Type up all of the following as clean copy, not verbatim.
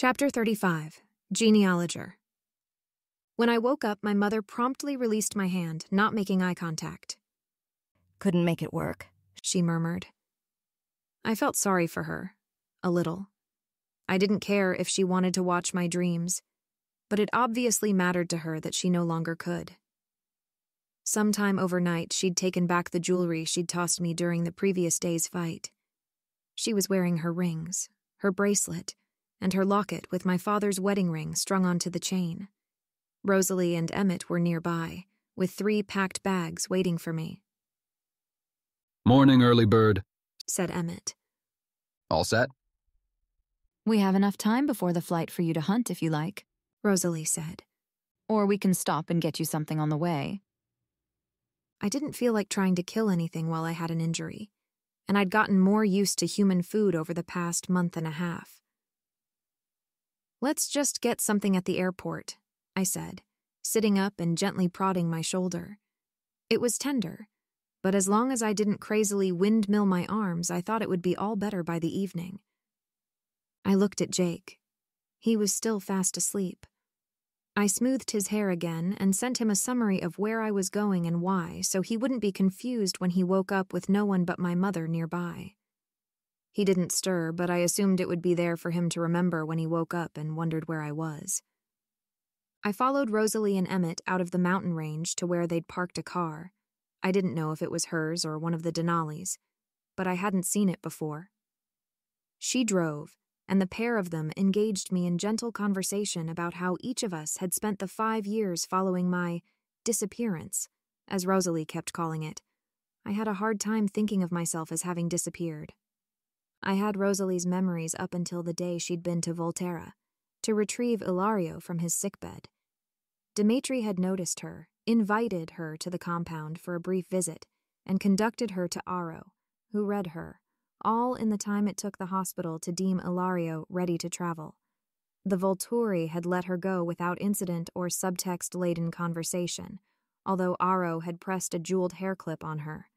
Chapter 35. Genealoger. When I woke up, my mother promptly released my hand, not making eye contact. "Couldn't make it work," she murmured. I felt sorry for her. A little. I didn't care if she wanted to watch my dreams, but it obviously mattered to her that she no longer could. Sometime overnight, she'd taken back the jewelry she'd tossed me during the previous day's fight. She was wearing her rings, her bracelet, and her locket with my father's wedding ring strung onto the chain. Rosalie and Emmett were nearby, with 3 packed bags waiting for me. "Morning, early bird," said Emmett. "All set?" "We have enough time before the flight for you to hunt if you like," Rosalie said. "Or we can stop and get you something on the way." I didn't feel like trying to kill anything while I had an injury, and I'd gotten more used to human food over the past month and a half. "Let's just get something at the airport," I said, sitting up and gently prodding my shoulder. It was tender, but as long as I didn't crazily windmill my arms, I thought it would be all better by the evening. I looked at Jake. He was still fast asleep. I smoothed his hair again and sent him a summary of where I was going and why, so he wouldn't be confused when he woke up with no one but my mother nearby. He didn't stir, but I assumed it would be there for him to remember when he woke up and wondered where I was. I followed Rosalie and Emmett out of the mountain range to where they'd parked a car. I didn't know if it was hers or one of the Denali's, but I hadn't seen it before. She drove, and the pair of them engaged me in gentle conversation about how each of us had spent the 5 years following my disappearance, as Rosalie kept calling it. I had a hard time thinking of myself as having disappeared. I had Rosalie's memories up until the day she'd been to Volterra, to retrieve Ilario from his sickbed. Dmitri had noticed her, invited her to the compound for a brief visit, and conducted her to Aro, who read her, all in the time it took the hospital to deem Ilario ready to travel. The Volturi had let her go without incident or subtext-laden conversation, although Aro had pressed a jeweled hair clip on her.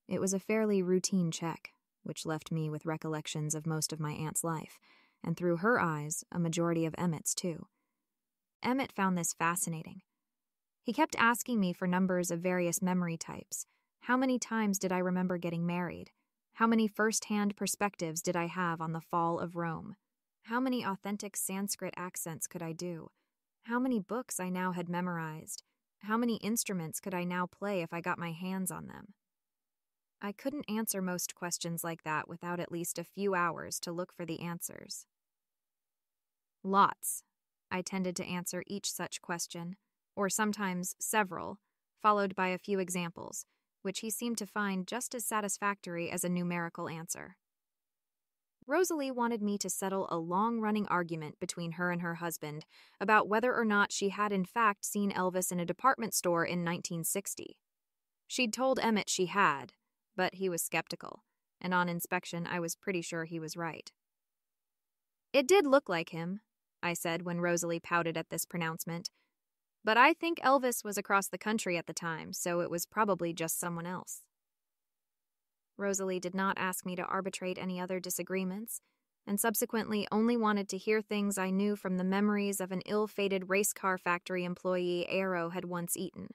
It was a fairly routine check, which left me with recollections of most of my aunt's life, and through her eyes, a majority of Emmett's too. Emmett found this fascinating. He kept asking me for numbers of various memory types. How many times did I remember getting married? How many first-hand perspectives did I have on the fall of Rome? How many authentic Sanskrit accents could I do? How many books I now had memorized? How many instruments could I now play if I got my hands on them? I couldn't answer most questions like that without at least a few hours to look for the answers. Lots. I tended to answer each such question, or sometimes several, followed by a few examples, which he seemed to find just as satisfactory as a numerical answer. Rosalie wanted me to settle a long-running argument between her and her husband about whether or not she had in fact seen Elvis in a department store in 1960. She'd told Emmett she had, but he was skeptical, and on inspection I was pretty sure he was right. "It did look like him," I said when Rosalie pouted at this pronouncement, "but I think Elvis was across the country at the time, so it was probably just someone else." Rosalie did not ask me to arbitrate any other disagreements, and subsequently only wanted to hear things I knew from the memories of an ill-fated race car factory employee Aero had once eaten.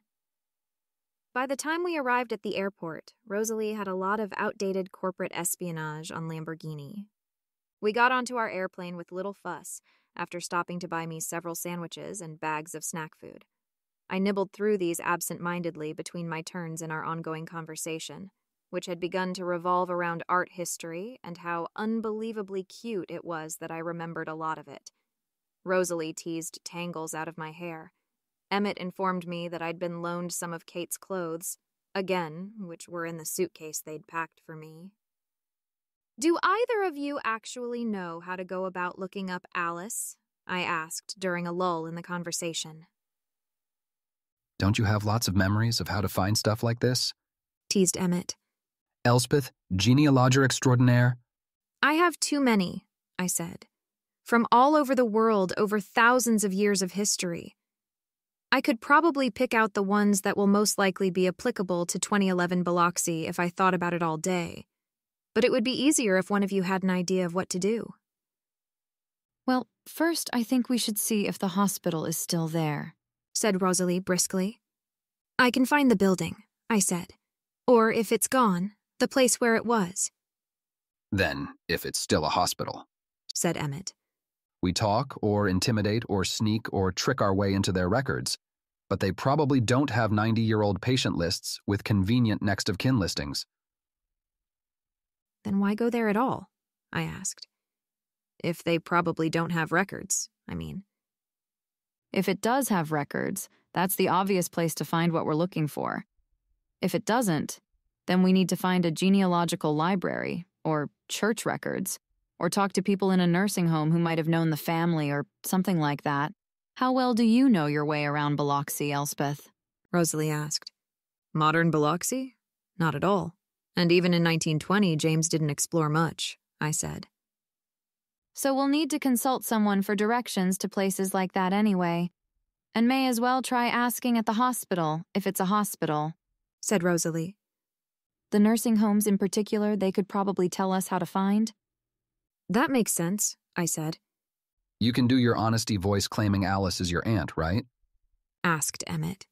By the time we arrived at the airport, Rosalie had a lot of outdated corporate espionage on Lamborghini. We got onto our airplane with little fuss, after stopping to buy me several sandwiches and bags of snack food. I nibbled through these absent-mindedly between my turns in our ongoing conversation, which had begun to revolve around art history and how unbelievably cute it was that I remembered a lot of it. Rosalie teased tangles out of my hair. Emmett informed me that I'd been loaned some of Kate's clothes, again, which were in the suitcase they'd packed for me. "Do either of you actually know how to go about looking up Alice?" I asked during a lull in the conversation. "Don't you have lots of memories of how to find stuff like this?" teased Emmett. "Elspeth, genealoger extraordinaire." "I have too many," I said. "From all over the world, over thousands of years of history. I could probably pick out the ones that will most likely be applicable to 2011 Biloxi if I thought about it all day. But it would be easier if one of you had an idea of what to do." Well, first I think we should see if the hospital is still there, said Rosalie briskly. I can find the building, I said. Or if it's gone, the place where it was. Then, if it's still a hospital, said Emmett. We talk or intimidate or sneak or trick our way into their records, but they probably don't have 90-year-old patient lists with convenient next-of-kin listings. Then why go there at all? I asked. If they probably don't have records, I mean. If it does have records, that's the obvious place to find what we're looking for. If it doesn't, then we need to find a genealogical library, or church records, or talk to people in a nursing home who might have known the family or something like that. How well do you know your way around Biloxi, Elspeth? Rosalie asked. Modern Biloxi? Not at all. And even in 1920, James didn't explore much, I said. So we'll need to consult someone for directions to places like that anyway. And may as well try asking at the hospital, if it's a hospital, said Rosalie. The nursing homes in particular, they could probably tell us how to find. That makes sense, I said. You can do your honesty voice claiming Alice is your aunt, right? Asked Emmett.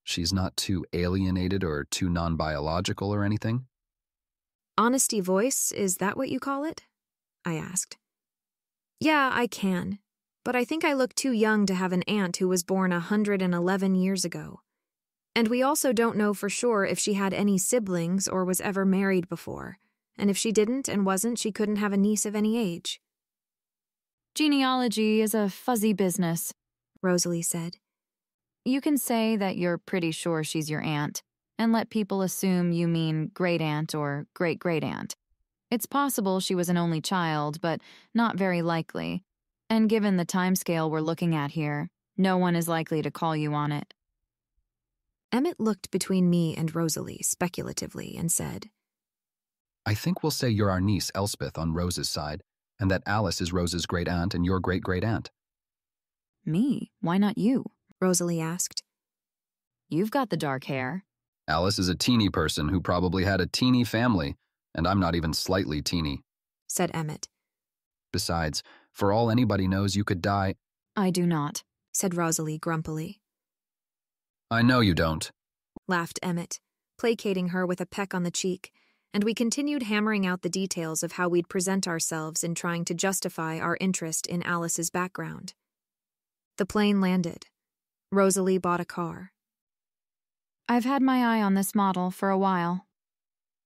She's not too alienated or too non-biological or anything? Honesty voice, is that what you call it? I asked. Yeah, I can, but I think I look too young to have an aunt who was born 111 years ago. And we also don't know for sure if she had any siblings or was ever married before. And if she didn't and wasn't, she couldn't have a niece of any age. Genealogy is a fuzzy business, Rosalie said. You can say that you're pretty sure she's your aunt, and let people assume you mean great-aunt or great-great-aunt. It's possible she was an only child, but not very likely. And given the timescale we're looking at here, no one is likely to call you on it. Emmett looked between me and Rosalie speculatively and said, I think we'll say you're our niece, Elspeth, on Rose's side, and that Alice is Rose's great-aunt and your great-great-aunt. Me? Why not you? Rosalie asked. You've got the dark hair. Alice is a teeny person who probably had a teeny family, and I'm not even slightly teeny, said Emmett. Besides, for all anybody knows, you could die. I do not, said Rosalie grumpily. I know you don't, laughed Emmett, placating her with a peck on the cheek, and we continued hammering out the details of how we'd present ourselves in trying to justify our interest in Alice's background. The plane landed. Rosalie bought a car. I've had my eye on this model for a while.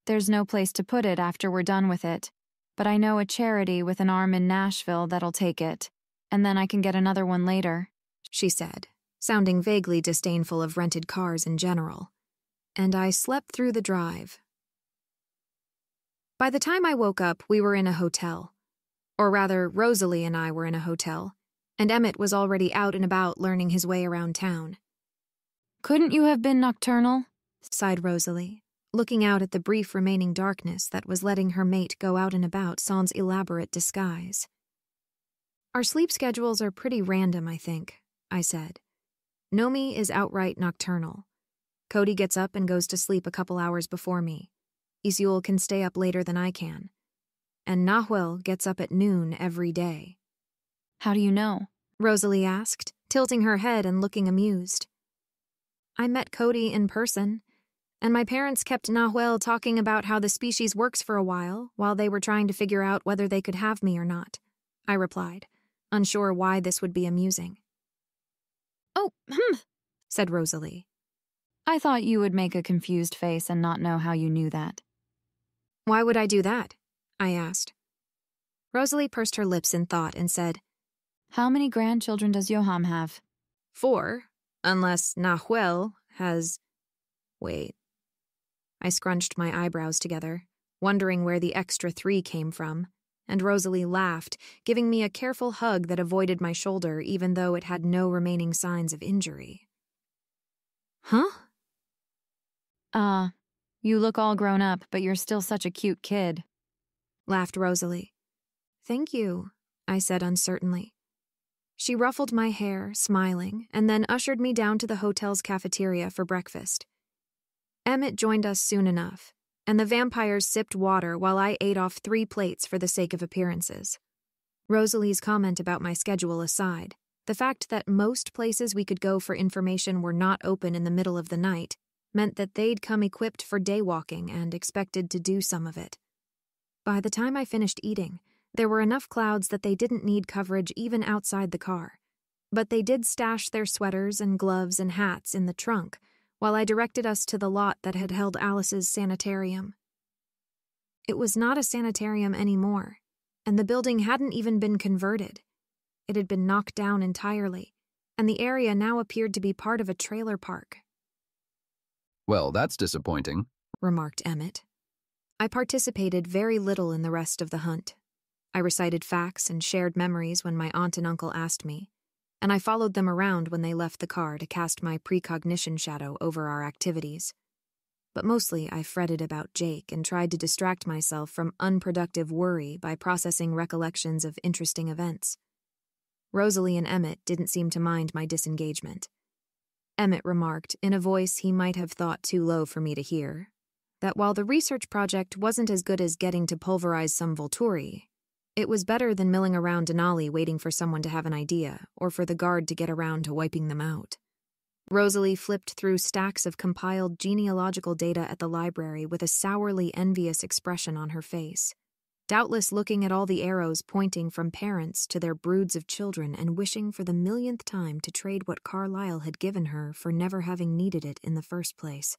There's no place to put it after we're done with it, but I know a charity with an arm in Nashville that'll take it, and then I can get another one later, she said, sounding vaguely disdainful of rented cars in general. And I slept through the drive. By the time I woke up, we were in a hotel. Or rather, Rosalie and I were in a hotel, and Emmett was already out and about learning his way around town. Couldn't you have been nocturnal? Sighed Rosalie, looking out at the brief remaining darkness that was letting her mate go out and about sans elaborate disguise. Our sleep schedules are pretty random, I think, I said. Nomi is outright nocturnal. Cody gets up and goes to sleep a couple hours before me. Isul can stay up later than I can. And Nahuel gets up at noon every day. How do you know? Rosalie asked, tilting her head and looking amused. I met Cody in person, and my parents kept Nahuel talking about how the species works for a while they were trying to figure out whether they could have me or not, I replied, unsure why this would be amusing. Oh, said Rosalie. I thought you would make a confused face and not know how you knew that. Why would I do that? I asked. Rosalie pursed her lips in thought and said, How many grandchildren does Yoham have? 4, unless Nahuel has... Wait. I scrunched my eyebrows together, wondering where the extra 3 came from, and Rosalie laughed, giving me a careful hug that avoided my shoulder even though it had no remaining signs of injury. Huh? You look all grown up, but you're still such a cute kid, laughed Rosalie. Thank you, I said uncertainly. She ruffled my hair, smiling, and then ushered me down to the hotel's cafeteria for breakfast. Emmett joined us soon enough, and the vampires sipped water while I ate off 3 plates for the sake of appearances. Rosalie's comment about my schedule aside, the fact that most places we could go for information were not open in the middle of the night meant that they'd come equipped for day walking and expected to do some of it. By the time I finished eating, there were enough clouds that they didn't need coverage even outside the car. But they did stash their sweaters and gloves and hats in the trunk, while I directed us to the lot that had held Alice's sanitarium. It was not a sanitarium anymore, and the building hadn't even been converted. It had been knocked down entirely, and the area now appeared to be part of a trailer park. Well, that's disappointing, remarked Emmett. I participated very little in the rest of the hunt. I recited facts and shared memories when my aunt and uncle asked me, and I followed them around when they left the car to cast my precognition shadow over our activities. But mostly I fretted about Jake and tried to distract myself from unproductive worry by processing recollections of interesting events. Rosalie and Emmett didn't seem to mind my disengagement. Emmett remarked, in a voice he might have thought too low for me to hear, that while the research project wasn't as good as getting to pulverize some Volturi, it was better than milling around Denali waiting for someone to have an idea, or for the guard to get around to wiping them out. Rosalie flipped through stacks of compiled genealogical data at the library with a sourly envious expression on her face, doubtless looking at all the arrows pointing from parents to their broods of children and wishing for the millionth time to trade what Carlyle had given her for never having needed it in the first place.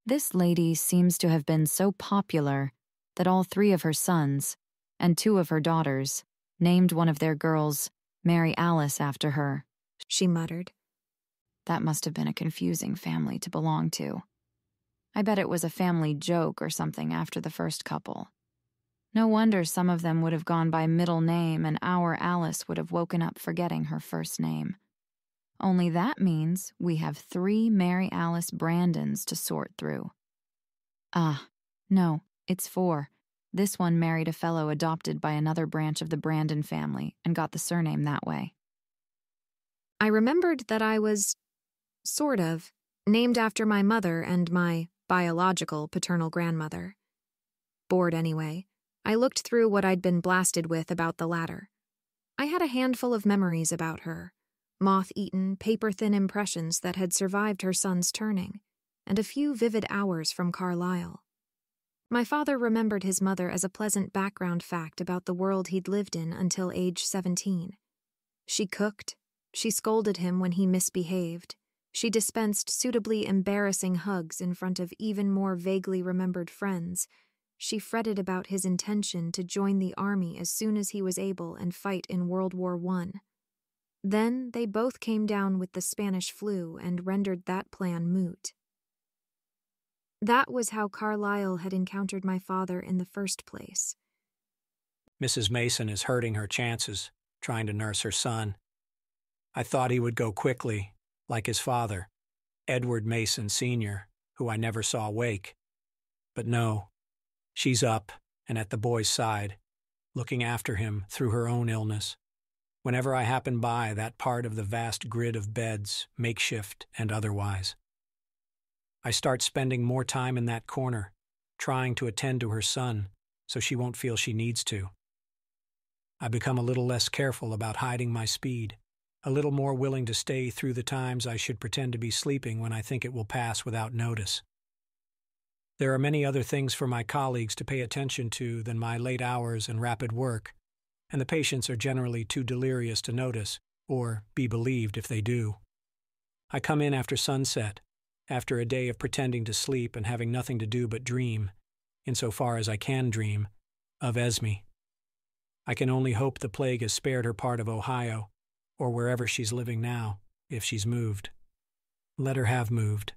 This lady seems to have been so popular that all 3 of her sons and 2 of her daughters named one of their girls Mary Alice after her, she muttered. That must have been a confusing family to belong to. I bet it was a family joke or something after the first couple. No wonder some of them would have gone by middle name and our Alice would have woken up forgetting her first name. Only that means we have 3 Mary Alice Brandons to sort through. No, it's 4. This one married a fellow adopted by another branch of the Brandon family and got the surname that way. I remembered that I was, sort of, named after my mother and my biological paternal grandmother. Bored anyway, I looked through what I'd been blasted with about the latter. I had a handful of memories about her, moth-eaten, paper-thin impressions that had survived her son's turning, and a few vivid hours from Carlyle. My father remembered his mother as a pleasant background fact about the world he'd lived in until age 17. She cooked, she scolded him when he misbehaved, she dispensed suitably embarrassing hugs in front of even more vaguely remembered friends. She fretted about his intention to join the army as soon as he was able and fight in World War I. Then they both came down with the Spanish flu and rendered that plan moot. That was how Carlyle had encountered my father in the first place. Mrs. Mason is hurting her chances, trying to nurse her son. I thought he would go quickly, like his father, Edward Mason Sr., who I never saw wake. But no, she's up and at the boy's side, looking after him through her own illness. Whenever I happen by that part of the vast grid of beds, makeshift and otherwise, I start spending more time in that corner, trying to attend to her son so she won't feel she needs to. I become a little less careful about hiding my speed, a little more willing to stay through the times I should pretend to be sleeping when I think it will pass without notice. There are many other things for my colleagues to pay attention to than my late hours and rapid work, and the patients are generally too delirious to notice, or be believed if they do. I come in after sunset, after a day of pretending to sleep and having nothing to do but dream, insofar as I can dream, of Esme. I can only hope the plague has spared her part of Ohio, or wherever she's living now, if she's moved. Let her have moved.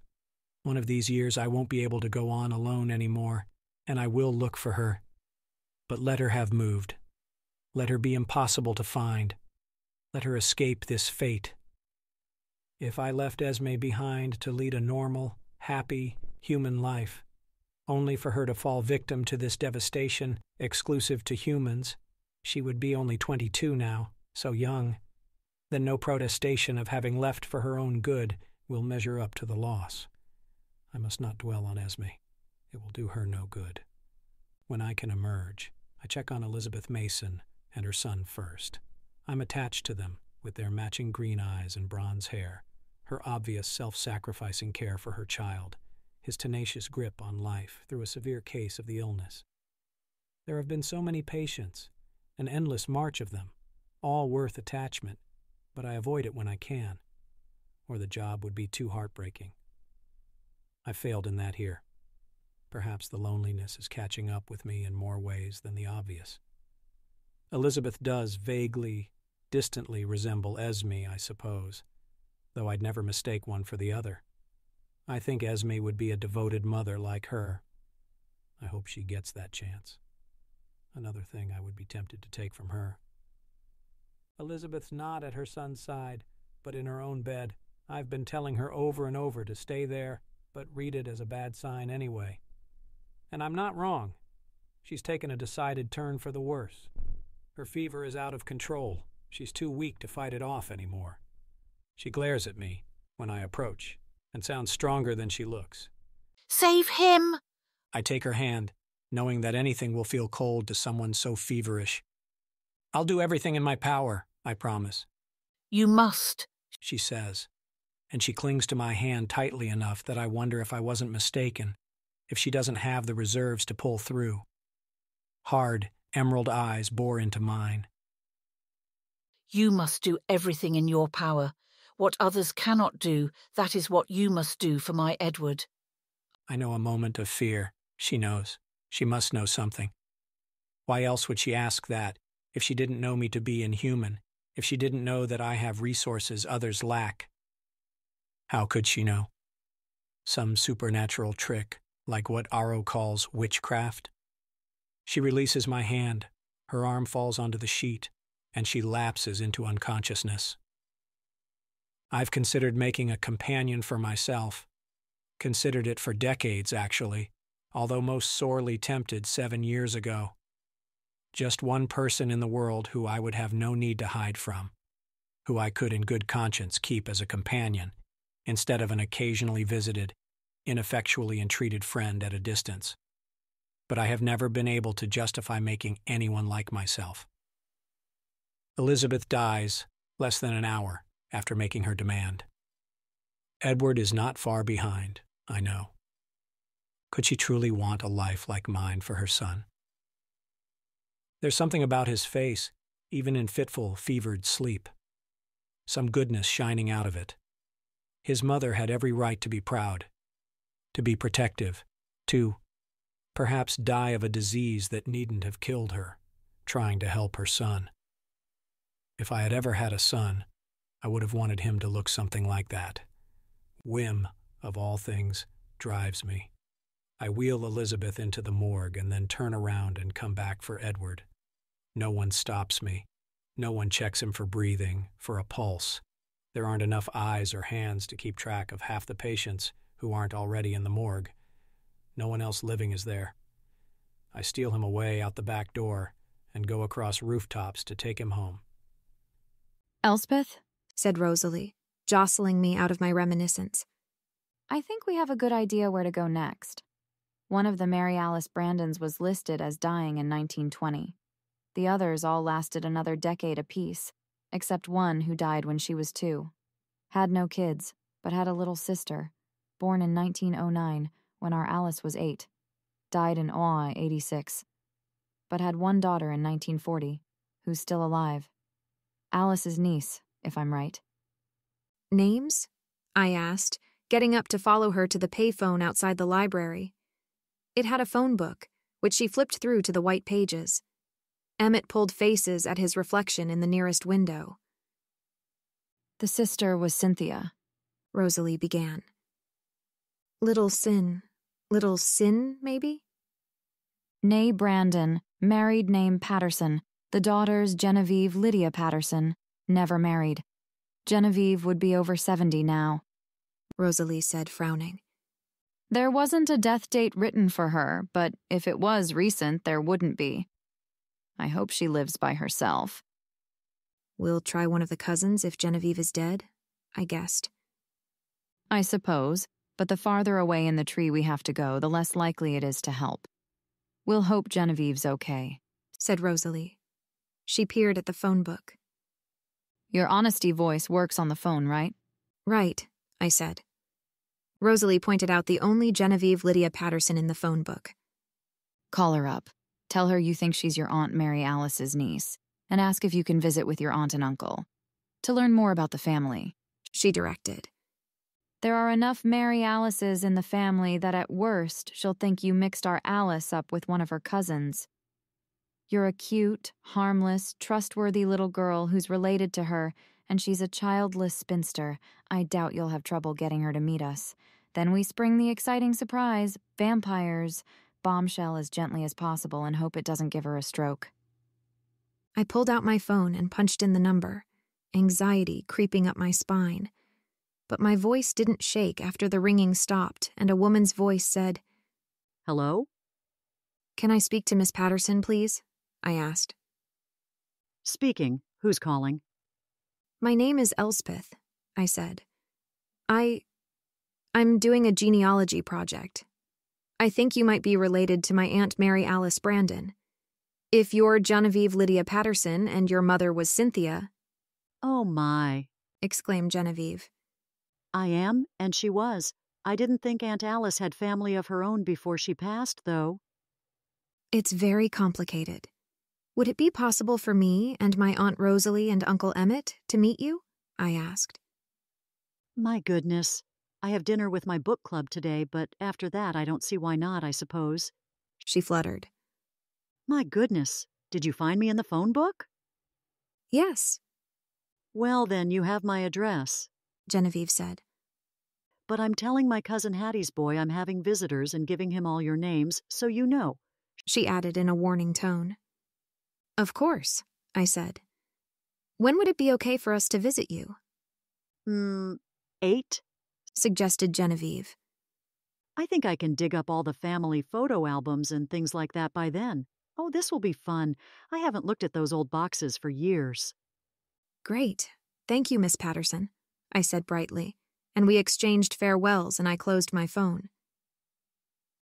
One of these years I won't be able to go on alone anymore, and I will look for her. But let her have moved. Let her be impossible to find. Let her escape this fate. If I left Esme behind to lead a normal, happy, human life, only for her to fall victim to this devastation exclusive to humans, she would be only 22 now, so young, then no protestation of having left for her own good will measure up to the loss. I must not dwell on Esme. It will do her no good. When I can emerge, I check on Elizabeth Mason and her son first. I'm attached to them, with their matching green eyes and bronze hair, her obvious self-sacrificing care for her child, his tenacious grip on life through a severe case of the illness. There have been so many patients, an endless march of them, all worth attachment, but I avoid it when I can, or the job would be too heartbreaking. I failed in that here. Perhaps the loneliness is catching up with me in more ways than the obvious. Elizabeth does vaguely, distantly resemble Esme, I suppose, though I'd never mistake one for the other. I think Esme would be a devoted mother like her. I hope she gets that chance. Another thing I would be tempted to take from her. Elizabeth's not at her son's side, but in her own bed. I've been telling her over and over to stay there, but read it as a bad sign anyway. And I'm not wrong. She's taken a decided turn for the worse. Her fever is out of control. She's too weak to fight it off anymore. She glares at me when I approach and sounds stronger than she looks. Save him! I take her hand, knowing that anything will feel cold to someone so feverish. I'll do everything in my power, I promise. You must, she says, and she clings to my hand tightly enough that I wonder if I wasn't mistaken, if she doesn't have the reserves to pull through. Hard, emerald eyes bore into mine. You must do everything in your power. What others cannot do, that is what you must do for my Edward. I know a moment of fear. She knows. She must know something. Why else would she ask that, if she didn't know me to be inhuman, if she didn't know that I have resources others lack? How could she know? Some supernatural trick, like what Aro calls witchcraft? She releases my hand, her arm falls onto the sheet, and she lapses into unconsciousness. I've considered making a companion for myself. Considered it for decades, actually, although most sorely tempted 7 years ago. Just one person in the world who I would have no need to hide from, who I could in good conscience keep as a companion, instead of an occasionally visited, ineffectually entreated friend at a distance. But I have never been able to justify making anyone like myself. Elizabeth dies less than an hour after making her demand. Edward is not far behind, I know. Could she truly want a life like mine for her son? There's something about his face, even in fitful, fevered sleep. Some goodness shining out of it. His mother had every right to be proud, to be protective, to perhaps die of a disease that needn't have killed her, trying to help her son. If I had ever had a son, I would have wanted him to look something like that. Whim, of all things, drives me. I wheel Elizabeth into the morgue and then turn around and come back for Edward. No one stops me. No one checks him for breathing, for a pulse. There aren't enough eyes or hands to keep track of half the patients who aren't already in the morgue. No one else living is there. I steal him away out the back door and go across rooftops to take him home. Elspeth, said Rosalie, jostling me out of my reminiscence. I think we have a good idea where to go next. One of the Mary Alice Brandons was listed as dying in 1920. The others all lasted another decade apiece, except one who died when she was 2. Had no kids, but had a little sister, born in 1909 when our Alice was 8. Died in Oa, 86. But had one daughter in 1940, who's still alive. Alice's niece, if I'm right. Names? I asked, getting up to follow her to the payphone outside the library. It had a phone book, which she flipped through to the white pages. Emmett pulled faces at his reflection in the nearest window. The sister was Cynthia, Rosalie began. Little Sin, maybe? Née Brandon, married name Patterson. The daughters Genevieve Lydia Patterson, never married. Genevieve would be over 70 now, Rosalie said, frowning. There wasn't a death date written for her, but if it was recent, there wouldn't be. I hope she lives by herself. We'll try one of the cousins if Genevieve is dead, I guessed. I suppose, but the farther away in the tree we have to go, the less likely it is to help. We'll hope Genevieve's okay, said Rosalie. She peered at the phone book. Your honesty voice works on the phone, right? Right, I said. Rosalie pointed out the only Genevieve Lydia Patterson in the phone book. Call her up. Tell her you think she's your Aunt Mary Alice's niece, and ask if you can visit with your aunt and uncle. To learn more about the family, she directed. There are enough Mary Alices in the family that at worst she'll think you mixed our Alice up with one of her cousins. You're a cute, harmless, trustworthy little girl who's related to her, and she's a childless spinster. I doubt you'll have trouble getting her to meet us. Then we spring the exciting surprise, vampires, bombshell as gently as possible and hope it doesn't give her a stroke. I pulled out my phone and punched in the number, anxiety creeping up my spine. But my voice didn't shake after the ringing stopped and a woman's voice said, "Hello? Can I speak to Miss Patterson, please?" I asked. Speaking. Who's calling? My name is Elspeth, I said. I'm doing a genealogy project. I think you might be related to my Aunt Mary Alice Brandon. If you're Genevieve Lydia Patterson and your mother was Cynthia... Oh, my, exclaimed Genevieve. I am, and she was. I didn't think Aunt Alice had family of her own before she passed, though. It's very complicated. Would it be possible for me and my Aunt Rosalie and Uncle Emmett to meet you? I asked. My goodness. I have dinner with my book club today, but after that I don't see why not, I suppose. She fluttered. My goodness. Did you find me in the phone book? Yes. Well, then you have my address, Genevieve said. But I'm telling my cousin Hattie's boy I'm having visitors and giving him all your names, so you know, she added in a warning tone. Of course, I said. When would it be okay for us to visit you? 8? Suggested Genevieve. I think I can dig up all the family photo albums and things like that by then. Oh, this will be fun. I haven't looked at those old boxes for years. Great. Thank you, Miss Patterson, I said brightly, and we exchanged farewells and I closed my phone.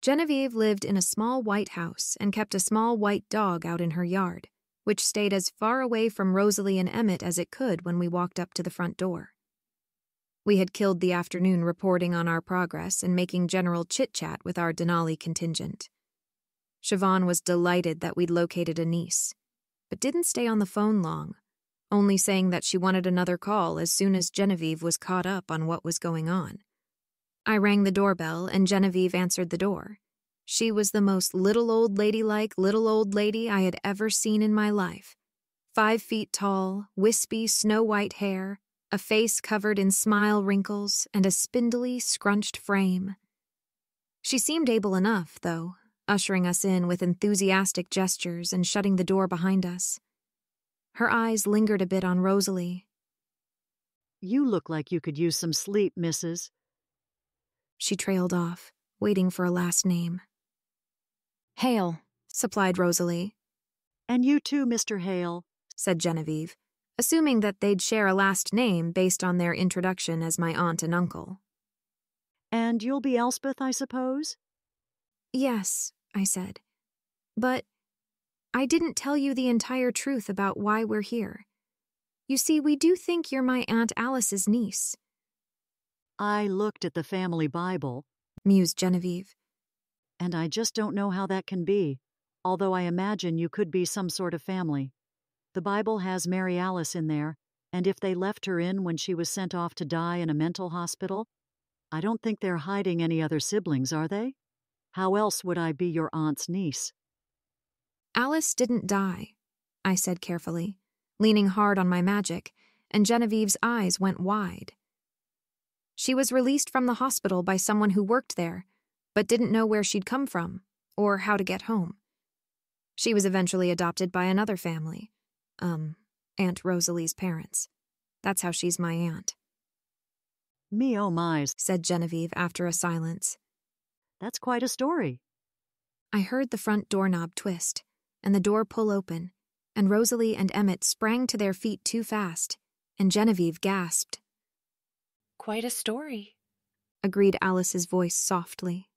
Genevieve lived in a small white house and kept a small white dog out in her yard, which stayed as far away from Rosalie and Emmett as it could when we walked up to the front door. We had killed the afternoon reporting on our progress and making general chit-chat with our Denali contingent. Siobhan was delighted that we'd located a niece, but didn't stay on the phone long, only saying that she wanted another call as soon as Genevieve was caught up on what was going on. I rang the doorbell and Genevieve answered the door. She was the most little old lady-like little old lady I had ever seen in my life. 5 feet tall, wispy snow-white hair, a face covered in smile wrinkles, and a spindly, scrunched frame. She seemed able enough, though, ushering us in with enthusiastic gestures and shutting the door behind us. Her eyes lingered a bit on Rosalie. You look like you could use some sleep, Mrs. She trailed off, waiting for a last name. Hale, supplied Rosalie. And you too, Mr. Hale, said Genevieve, assuming that they'd share a last name based on their introduction as my aunt and uncle. And you'll be Elspeth, I suppose? Yes, I said. But I didn't tell you the entire truth about why we're here. You see, we do think you're my Aunt Alice's niece. I looked at the family Bible, mused Genevieve. And I just don't know how that can be, although I imagine you could be some sort of family. The Bible has Mary Alice in there, and if they left her in when she was sent off to die in a mental hospital, I don't think they're hiding any other siblings, are they? How else would I be your aunt's niece? Alice didn't die, I said carefully, leaning hard on my magic, and Genevieve's eyes went wide. She was released from the hospital by someone who worked there, but didn't know where she'd come from, or how to get home. She was eventually adopted by another family. Aunt Rosalie's parents. That's how she's my aunt. Me oh my, said Genevieve after a silence. That's quite a story. I heard the front doorknob twist, and the door pull open, and Rosalie and Emmett sprang to their feet too fast, and Genevieve gasped. Quite a story, agreed Alice's voice softly.